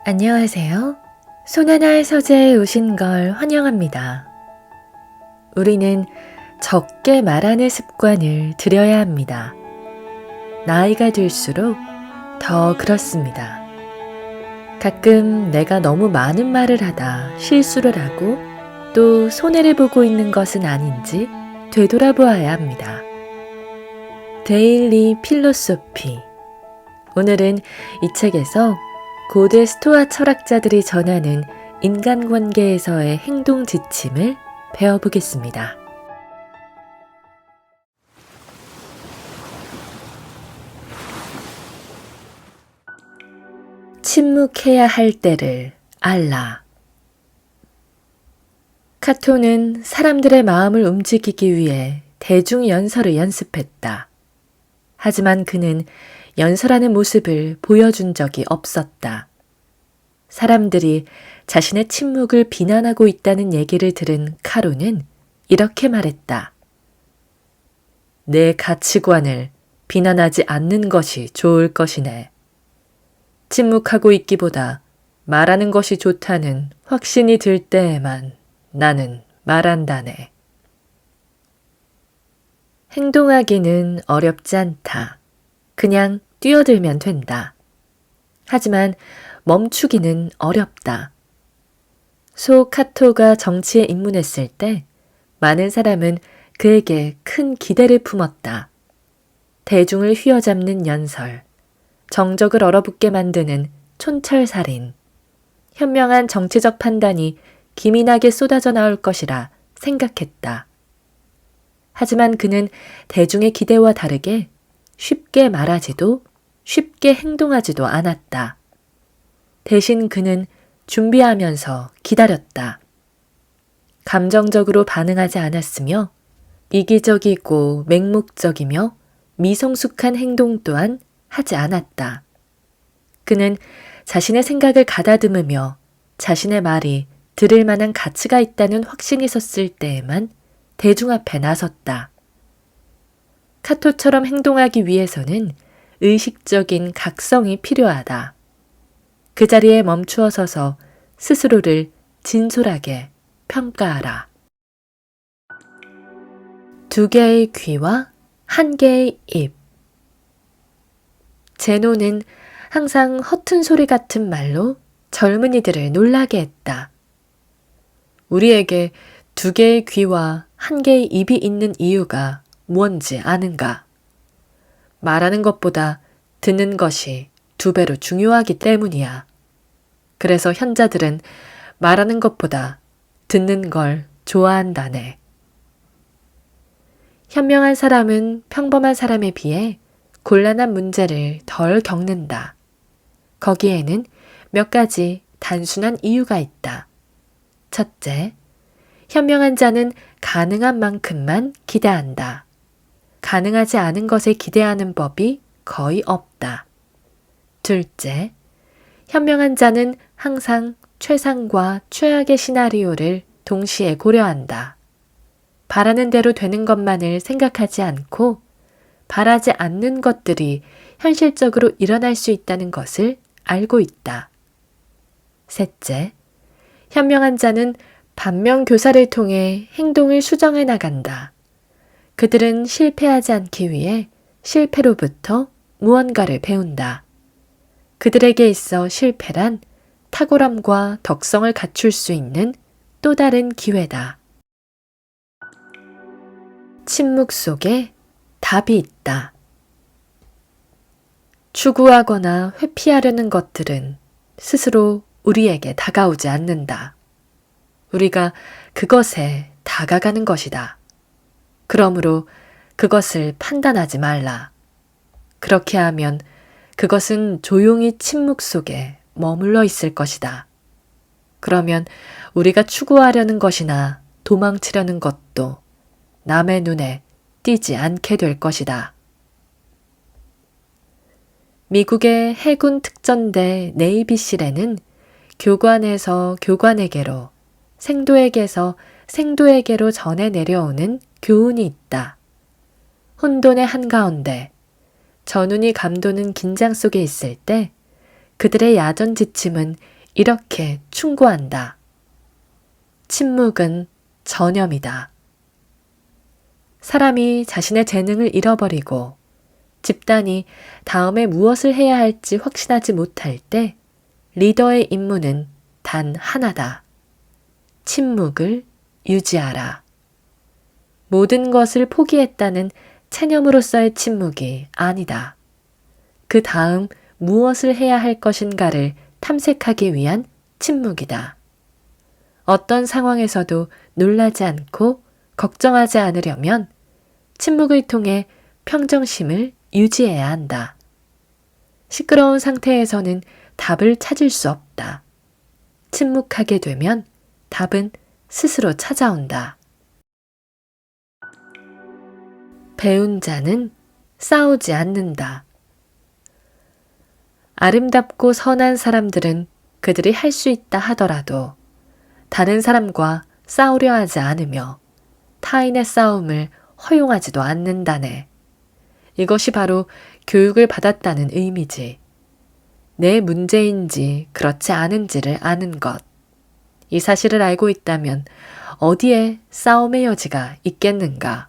안녕하세요. 손하나의 서재에 오신 걸 환영합니다. 우리는 적게 말하는 습관을 들여야 합니다. 나이가 들수록 더 그렇습니다. 가끔 내가 너무 많은 말을 하다 실수를 하고 또 손해를 보고 있는 것은 아닌지 되돌아보아야 합니다. 데일리 필로소피. 오늘은 이 책에서 고대 스토아 철학자들이 전하는 인간관계에서의 행동 지침을 배워보겠습니다. 침묵해야 할 때를 알라. 카토는 사람들의 마음을 움직이기 위해 대중연설을 연습했다. 하지만 그는 연설하는 모습을 보여준 적이 없었다. 사람들이 자신의 침묵을 비난하고 있다는 얘기를 들은 카로는 이렇게 말했다. 내 가치관을 비난하지 않는 것이 좋을 것이네. 침묵하고 있기보다 말하는 것이 좋다는 확신이 들 때에만 나는 말한다네. 행동하기는 어렵지 않다. 그냥 뛰어들면 된다. 하지만 멈추기는 어렵다. 소 카토가 정치에 입문했을 때 많은 사람은 그에게 큰 기대를 품었다. 대중을 휘어잡는 연설, 정적을 얼어붙게 만드는 촌철살인, 현명한 정치적 판단이 기민하게 쏟아져 나올 것이라 생각했다. 하지만 그는 대중의 기대와 다르게 쉽게 말하지도 쉽게 행동하지도 않았다. 대신 그는 준비하면서 기다렸다. 감정적으로 반응하지 않았으며 이기적이고 맹목적이며 미성숙한 행동 또한 하지 않았다. 그는 자신의 생각을 가다듬으며 자신의 말이 들을 만한 가치가 있다는 확신이 섰을 때에만 대중 앞에 나섰다. 카토처럼 행동하기 위해서는 의식적인 각성이 필요하다. 그 자리에 멈추어 서서 스스로를 진솔하게 평가하라. 2개의 귀와 1개의 입. 제노는 항상 허튼 소리 같은 말로 젊은이들을 놀라게 했다. 우리에게 2개의 귀와 1개의 입이 있는 이유가 무언지 아는가? 말하는 것보다 듣는 것이 2배로 중요하기 때문이야. 그래서 현자들은 말하는 것보다 듣는 걸 좋아한다네. 현명한 사람은 평범한 사람에 비해 곤란한 문제를 덜 겪는다. 거기에는 몇 가지 단순한 이유가 있다. 첫째, 현명한 자는 가능한 만큼만 기대한다. 가능하지 않은 것에 기대하는 법이 거의 없다. 둘째, 현명한 자는 항상 최상과 최악의 시나리오를 동시에 고려한다. 바라는 대로 되는 것만을 생각하지 않고 바라지 않는 것들이 현실적으로 일어날 수 있다는 것을 알고 있다. 셋째, 현명한 자는 반면교사를 통해 행동을 수정해 나간다. 그들은 실패하지 않기 위해 실패로부터 무언가를 배운다. 그들에게 있어 실패란 탁월함과 덕성을 갖출 수 있는 또 다른 기회다. 침묵 속에 답이 있다. 추구하거나 회피하려는 것들은 스스로 우리에게 다가오지 않는다. 우리가 그것에 다가가는 것이다. 그러므로 그것을 판단하지 말라. 그렇게 하면 그것은 조용히 침묵 속에 머물러 있을 것이다. 그러면 우리가 추구하려는 것이나 도망치려는 것도 남의 눈에 띄지 않게 될 것이다. 미국의 해군 특전대 네이비실에는 교관에서 교관에게로, 생도에게서 생도에게로 전해 내려오는 교훈이 있다. 혼돈의 한가운데 전운이 감도는 긴장 속에 있을 때 그들의 야전 지침은 이렇게 충고한다. 침묵은 전염이다. 사람이 자신의 재능을 잃어버리고 집단이 다음에 무엇을 해야 할지 확신하지 못할 때 리더의 임무는 단 하나다. 침묵을 유지하라. 모든 것을 포기했다는 체념으로서의 침묵이 아니다. 그 다음 무엇을 해야 할 것인가를 탐색하기 위한 침묵이다. 어떤 상황에서도 놀라지 않고 걱정하지 않으려면 침묵을 통해 평정심을 유지해야 한다. 시끄러운 상태에서는 답을 찾을 수 없다. 침묵하게 되면 답은 스스로 찾아온다. 배운 자는 싸우지 않는다. 아름답고 선한 사람들은 그들이 할 수 있다 하더라도 다른 사람과 싸우려 하지 않으며 타인의 싸움을 허용하지도 않는다네. 이것이 바로 교육을 받았다는 의미지. 내 문제인지 그렇지 않은지를 아는 것. 이 사실을 알고 있다면 어디에 싸움의 여지가 있겠는가?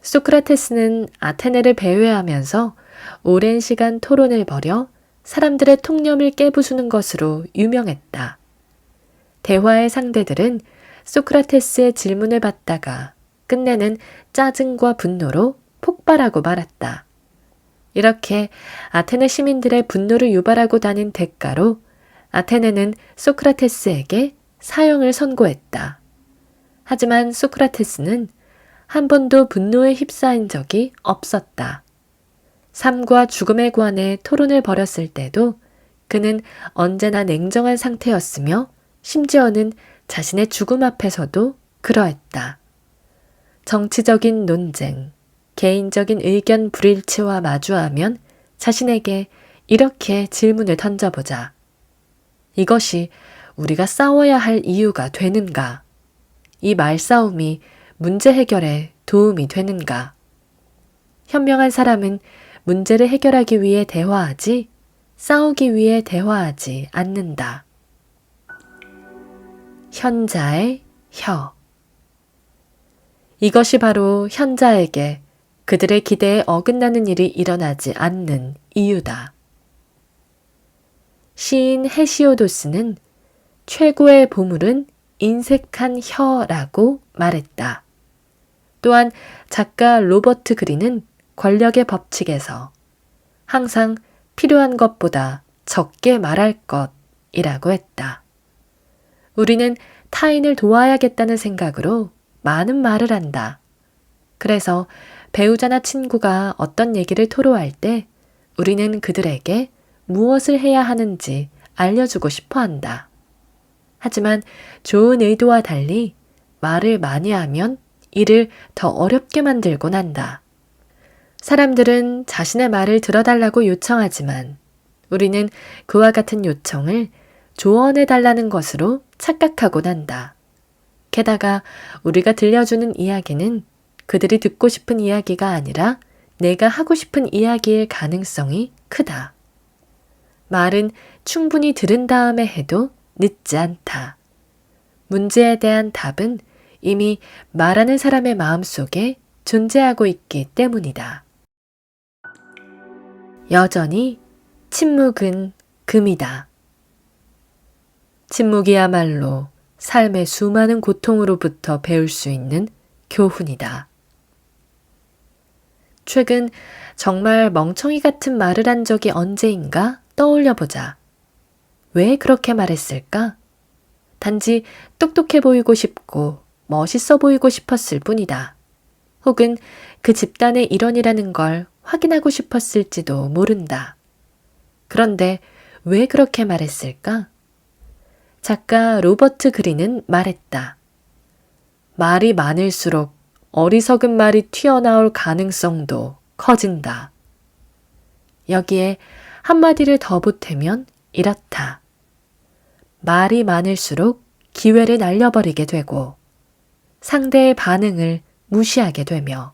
소크라테스는 아테네를 배회하면서 오랜 시간 토론을 벌여 사람들의 통념을 깨부수는 것으로 유명했다. 대화의 상대들은 소크라테스의 질문을 받다가 끝내는 짜증과 분노로 폭발하고 말았다. 이렇게 아테네 시민들의 분노를 유발하고 다닌 대가로 아테네는 소크라테스에게 사형을 선고했다. 하지만 소크라테스는 한 번도 분노에 휩싸인 적이 없었다. 삶과 죽음에 관해 토론을 벌였을 때도 그는 언제나 냉정한 상태였으며 심지어는 자신의 죽음 앞에서도 그러했다. 정치적인 논쟁, 개인적인 의견 불일치와 마주하면 자신에게 이렇게 질문을 던져보자. 이것이 우리가 싸워야 할 이유가 되는가? 이 말싸움이 문제 해결에 도움이 되는가? 현명한 사람은 문제를 해결하기 위해 대화하지 싸우기 위해 대화하지 않는다. 현자의 혀. 이것이 바로 현자에게 그들의 기대에 어긋나는 일이 일어나지 않는 이유다. 시인 헤시오도스는 최고의 보물은 인색한 혀라고 말했다. 또한 작가 로버트 그린은 권력의 법칙에서 항상 필요한 것보다 적게 말할 것이라고 했다. 우리는 타인을 도와야겠다는 생각으로 많은 말을 한다. 그래서 배우자나 친구가 어떤 얘기를 토로할 때 우리는 그들에게 무엇을 해야 하는지 알려주고 싶어 한다. 하지만 좋은 의도와 달리 말을 많이 하면 일을 더 어렵게 만들곤 한다. 사람들은 자신의 말을 들어달라고 요청하지만 우리는 그와 같은 요청을 조언해달라는 것으로 착각하곤 한다. 게다가 우리가 들려주는 이야기는 그들이 듣고 싶은 이야기가 아니라 내가 하고 싶은 이야기일 가능성이 크다. 말은 충분히 들은 다음에 해도 늦지 않다. 문제에 대한 답은 이미 말하는 사람의 마음속에 존재하고 있기 때문이다. 여전히 침묵은 금이다. 침묵이야말로 삶의 수많은 고통으로부터 배울 수 있는 교훈이다. 최근 정말 멍청이 같은 말을 한 적이 언제인가 떠올려보자. 왜 그렇게 말했을까? 단지 똑똑해 보이고 싶고 멋있어 보이고 싶었을 뿐이다. 혹은 그 집단의 일원이라는 걸 확인하고 싶었을지도 모른다. 그런데 왜 그렇게 말했을까? 작가 로버트 그린은 말했다. 말이 많을수록 어리석은 말이 튀어나올 가능성도 커진다. 여기에 한마디를 더 보태면 이렇다. 말이 많을수록 기회를 날려버리게 되고 상대의 반응을 무시하게 되며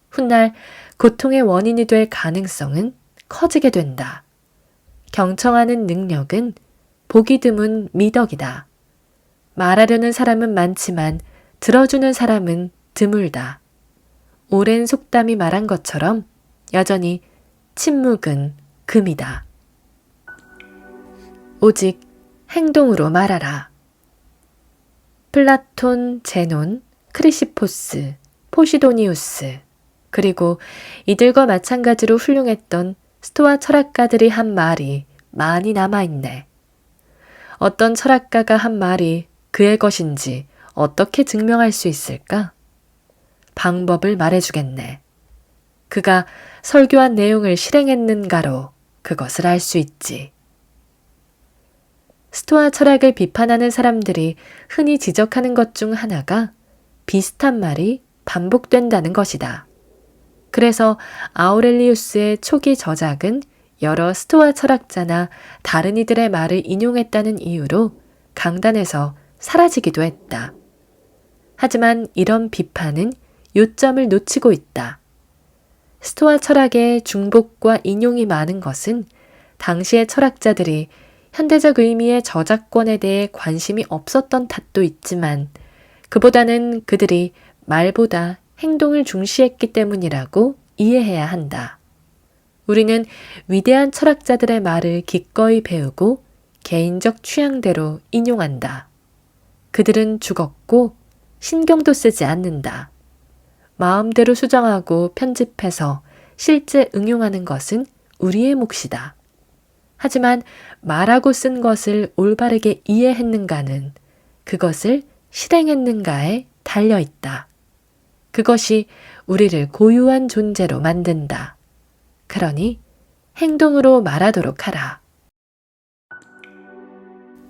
훗날 고통의 원인이 될 가능성은 커지게 된다. 경청하는 능력은 보기 드문 미덕이다. 말하려는 사람은 많지만 들어주는 사람은 드물다. 오랜 속담이 말한 것처럼 여전히 침묵은 금이다. 오직 행동으로 말하라. 플라톤, 제논, 크리시포스, 포시도니우스, 그리고 이들과 마찬가지로 훌륭했던 스토아 철학가들이 한 말이 많이 남아있네. 어떤 철학가가 한 말이 그의 것인지 어떻게 증명할 수 있을까? 방법을 말해주겠네. 그가 설교한 내용을 실행했는가로 그것을 알 수 있지. 스토아 철학을 비판하는 사람들이 흔히 지적하는 것 중 하나가 비슷한 말이 반복된다는 것이다. 그래서 아우렐리우스의 초기 저작은 여러 스토아 철학자나 다른 이들의 말을 인용했다는 이유로 강단에서 사라지기도 했다. 하지만 이런 비판은 요점을 놓치고 있다. 스토아 철학의 중복과 인용이 많은 것은 당시의 철학자들이 현대적 의미의 저작권에 대해 관심이 없었던 탓도 있지만 그보다는 그들이 말보다 행동을 중시했기 때문이라고 이해해야 한다. 우리는 위대한 철학자들의 말을 기꺼이 배우고 개인적 취향대로 인용한다. 그들은 죽었고 신경도 쓰지 않는다. 마음대로 수정하고 편집해서 실제 응용하는 것은 우리의 몫이다. 하지만 말하고 쓴 것을 올바르게 이해했는가는 그것을 실행했는가에 달려있다. 그것이 우리를 고유한 존재로 만든다. 그러니 행동으로 말하도록 하라.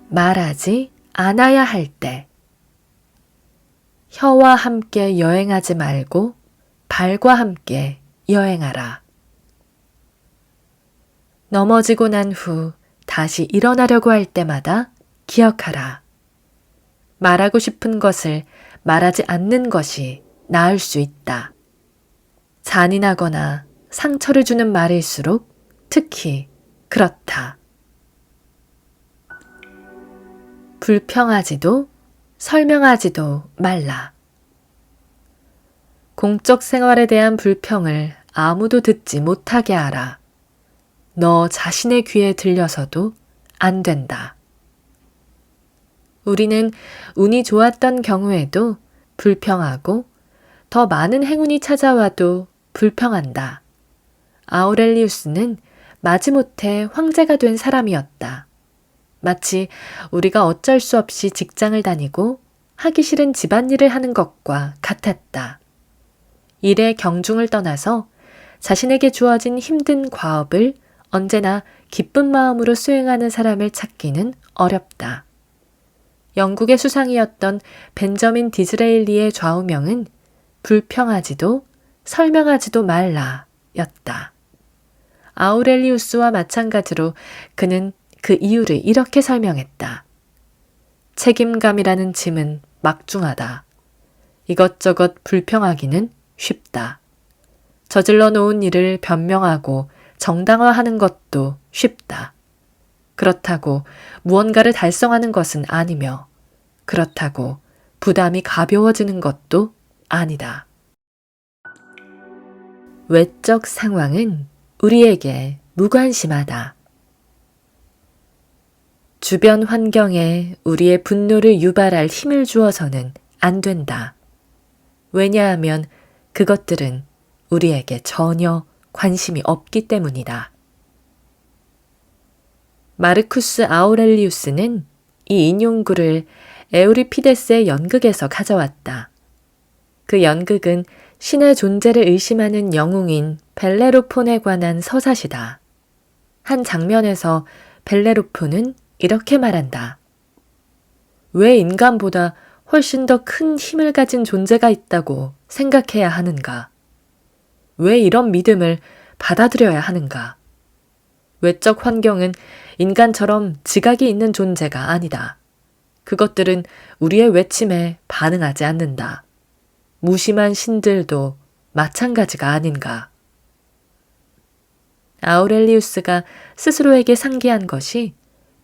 말하지 않아야 할 때. 혀와 함께 여행하지 말고 발과 함께 여행하라. 넘어지고 난 후 다시 일어나려고 할 때마다 기억하라. 말하고 싶은 것을 말하지 않는 것이 나을 수 있다. 잔인하거나 상처를 주는 말일수록 특히 그렇다. 불평하지도 설명하지도 말라. 공적 생활에 대한 불평을 아무도 듣지 못하게 하라. 너 자신의 귀에 들려서도 안 된다. 우리는 운이 좋았던 경우에도 불평하고 더 많은 행운이 찾아와도 불평한다. 아우렐리우스는 마지못해 황제가 된 사람이었다. 마치 우리가 어쩔 수 없이 직장을 다니고 하기 싫은 집안일을 하는 것과 같았다. 일의 경중을 떠나서 자신에게 주어진 힘든 과업을 언제나 기쁜 마음으로 수행하는 사람을 찾기는 어렵다. 영국의 수상이었던 벤저민 디즈레일리의 좌우명은 불평하지도 설명하지도 말라 였다. 아우렐리우스와 마찬가지로 그는 그 이유를 이렇게 설명했다. 책임감이라는 짐은 막중하다. 이것저것 불평하기는 쉽다. 저질러 놓은 일을 변명하고 정당화하는 것도 쉽다. 그렇다고 무언가를 달성하는 것은 아니며 그렇다고 부담이 가벼워지는 것도 아니다. 외적 상황은 우리에게 무관심하다. 주변 환경에 우리의 분노를 유발할 힘을 주어서는 안 된다. 왜냐하면 그것들은 우리에게 전혀 관심이 없기 때문이다. 마르쿠스 아우렐리우스는 이 인용구를 에우리피데스의 연극에서 가져왔다. 그 연극은 신의 존재를 의심하는 영웅인 벨레로폰에 관한 서사시다. 한 장면에서 벨레로폰은 이렇게 말한다. 왜 인간보다 훨씬 더 큰 힘을 가진 존재가 있다고 생각해야 하는가? 왜 이런 믿음을 받아들여야 하는가? 외적 환경은 인간처럼 지각이 있는 존재가 아니다. 그것들은 우리의 외침에 반응하지 않는다. 무심한 신들도 마찬가지가 아닌가? 아우렐리우스가 스스로에게 상기한 것이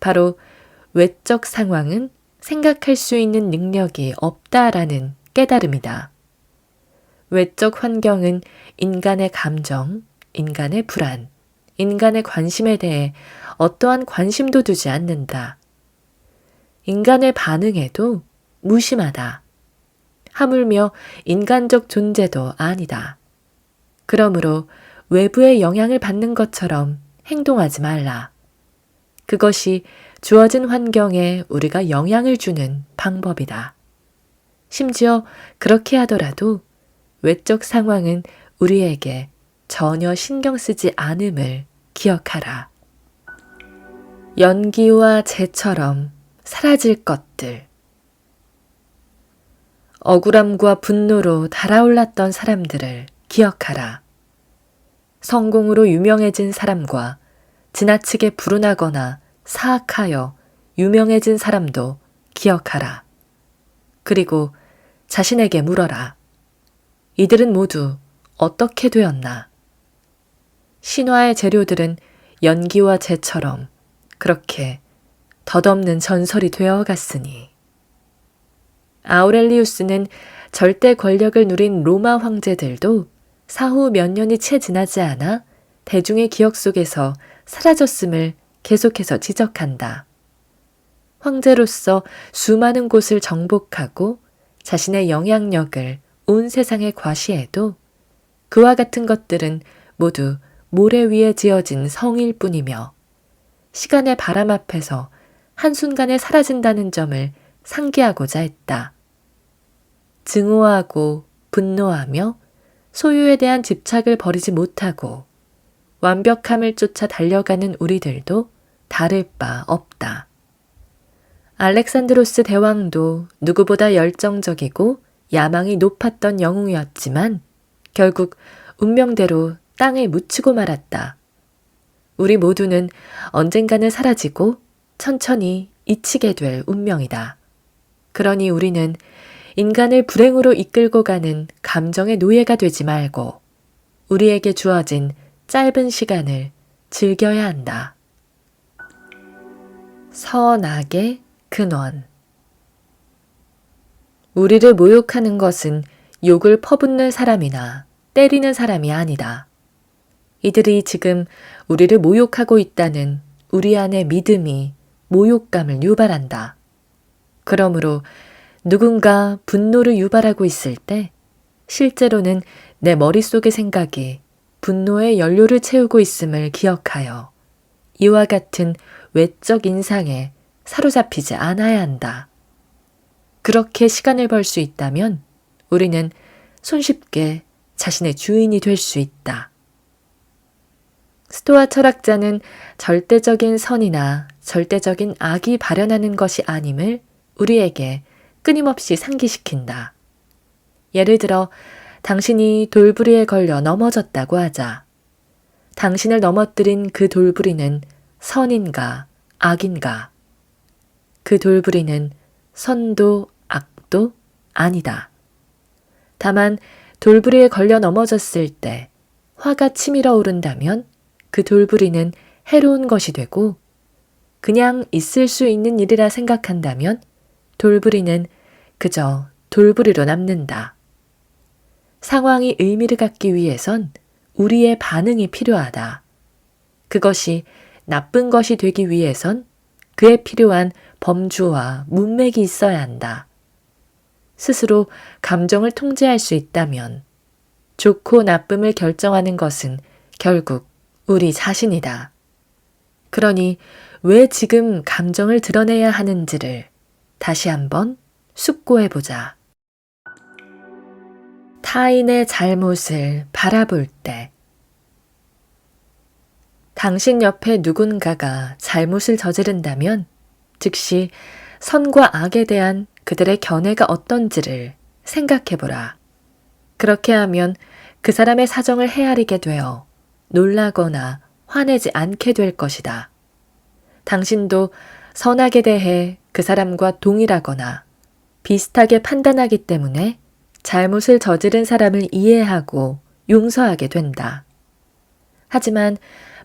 바로 외적 상황은 생각할 수 있는 능력이 없다라는 깨달음이다. 외적 환경은 인간의 감정, 인간의 불안, 인간의 관심에 대해 어떠한 관심도 두지 않는다. 인간의 반응에도 무심하다. 하물며 인간적 존재도 아니다. 그러므로 외부의 영향을 받는 것처럼 행동하지 말라. 그것이 주어진 환경에 우리가 영향을 주는 방법이다. 심지어 그렇게 하더라도 외적 상황은 우리에게 전혀 신경 쓰지 않음을 기억하라. 연기와 재처럼 사라질 것들. 억울함과 분노로 달아올랐던 사람들을 기억하라. 성공으로 유명해진 사람과 지나치게 불운하거나 사악하여 유명해진 사람도 기억하라. 그리고 자신에게 물어라. 이들은 모두 어떻게 되었나? 신화의 재료들은 연기와 재처럼 그렇게 덧없는 전설이 되어갔으니. 아우렐리우스는 절대 권력을 누린 로마 황제들도 사후 몇 년이 채 지나지 않아 대중의 기억 속에서 사라졌음을 계속해서 지적한다. 황제로서 수많은 곳을 정복하고 자신의 영향력을 온 세상에 과시해도 그와 같은 것들은 모두 모래 위에 지어진 성일 뿐이며 시간의 바람 앞에서 한순간에 사라진다는 점을 상기하고자 했다. 증오하고 분노하며 소유에 대한 집착을 버리지 못하고 완벽함을 쫓아 달려가는 우리들도 다를 바 없다. 알렉산드로스 대왕도 누구보다 열정적이고 야망이 높았던 영웅이었지만 결국 운명대로 땅에 묻히고 말았다. 우리 모두는 언젠가는 사라지고 천천히 잊히게 될 운명이다. 그러니 우리는 인간을 불행으로 이끌고 가는 감정의 노예가 되지 말고 우리에게 주어진 짧은 시간을 즐겨야 한다. 선악의 근원. 우리를 모욕하는 것은 욕을 퍼붓는 사람이나 때리는 사람이 아니다. 이들이 지금 우리를 모욕하고 있다는 우리 안의 믿음이 모욕감을 유발한다. 그러므로 누군가 분노를 유발하고 있을 때 실제로는 내 머릿속의 생각이 분노의 연료를 채우고 있음을 기억하여 이와 같은 외적 인상에 사로잡히지 않아야 한다. 그렇게 시간을 벌 수 있다면 우리는 손쉽게 자신의 주인이 될 수 있다. 스토아 철학자는 절대적인 선이나 절대적인 악이 발현하는 것이 아님을 우리에게 끊임없이 상기시킨다. 예를 들어 당신이 돌부리에 걸려 넘어졌다고 하자. 당신을 넘어뜨린 그 돌부리는 선인가 악인가? 그 돌부리는 선도 악도 아니다. 다만 돌부리에 걸려 넘어졌을 때 화가 치밀어 오른다면 그 돌부리는 해로운 것이 되고 그냥 있을 수 있는 일이라 생각한다면 돌부리는 그저 돌부리로 남는다. 상황이 의미를 갖기 위해선 우리의 반응이 필요하다. 그것이 나쁜 것이 되기 위해선 그에 필요한 범주와 문맥이 있어야 한다. 스스로 감정을 통제할 수 있다면 좋고 나쁨을 결정하는 것은 결국 우리 자신이다. 그러니 왜 지금 감정을 드러내야 하는지를 다시 한번 숙고해보자. 타인의 잘못을 바라볼 때 당신 옆에 누군가가 잘못을 저지른다면 즉시 선과 악에 대한 그들의 견해가 어떤지를 생각해보라. 그렇게 하면 그 사람의 사정을 헤아리게 되어 놀라거나 화내지 않게 될 것이다. 당신도 선악에 대해 그 사람과 동일하거나 비슷하게 판단하기 때문에 잘못을 저지른 사람을 이해하고 용서하게 된다. 하지만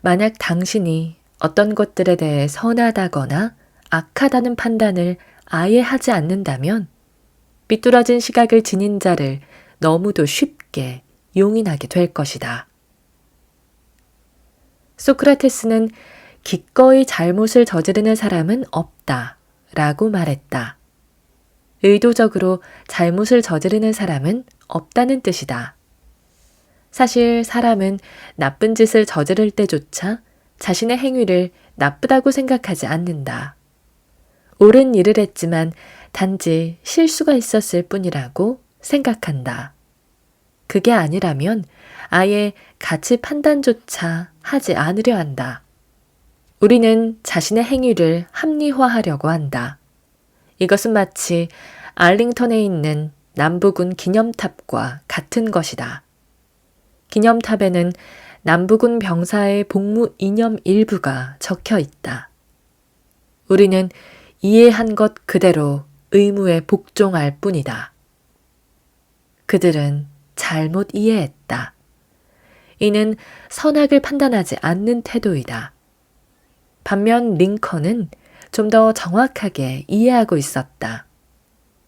만약 당신이 어떤 것들에 대해 선하다거나 악하다는 판단을 아예 하지 않는다면 삐뚤어진 시각을 지닌 자를 너무도 쉽게 용인하게 될 것이다. 소크라테스는 기꺼이 잘못을 저지르는 사람은 없다 라고 말했다. 의도적으로 잘못을 저지르는 사람은 없다는 뜻이다. 사실 사람은 나쁜 짓을 저지를 때조차 자신의 행위를 나쁘다고 생각하지 않는다. 옳은 일을 했지만 단지 실수가 있었을 뿐이라고 생각한다. 그게 아니라면 아예 가치 판단조차 하지 않으려 한다. 우리는 자신의 행위를 합리화하려고 한다. 이것은 마치 알링턴에 있는 남부군 기념탑과 같은 것이다. 기념탑에는 남부군 병사의 복무 이념 일부가 적혀 있다. 우리는 이해한 것 그대로 의무에 복종할 뿐이다. 그들은 잘못 이해했다. 이는 선악을 판단하지 않는 태도이다. 반면 링컨은 좀 더 정확하게 이해하고 있었다.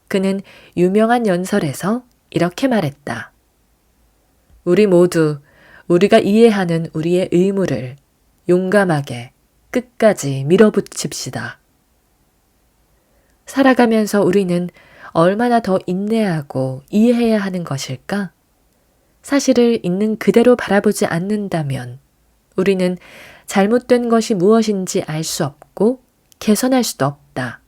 그는 유명한 연설에서 이렇게 말했다. 우리 모두 우리가 이해하는 우리의 의무를 용감하게 끝까지 밀어붙입시다. 살아가면서 우리는 얼마나 더 인내하고 이해해야 하는 것일까? 사실을 있는 그대로 바라보지 않는다면 우리는 잘못된 것이 무엇인지 알 수 없고 개선할 수도 없다.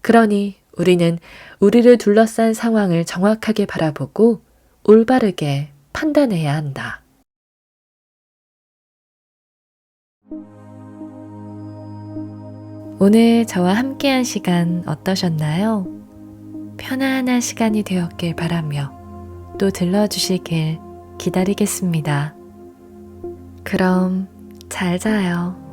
그러니 우리는 우리를 둘러싼 상황을 정확하게 바라보고 올바르게 판단해야 한다. 오늘 저와 함께한 시간 어떠셨나요? 편안한 시간이 되었길 바라며 또 들러주시길 기다리겠습니다. 그럼 잘 자요.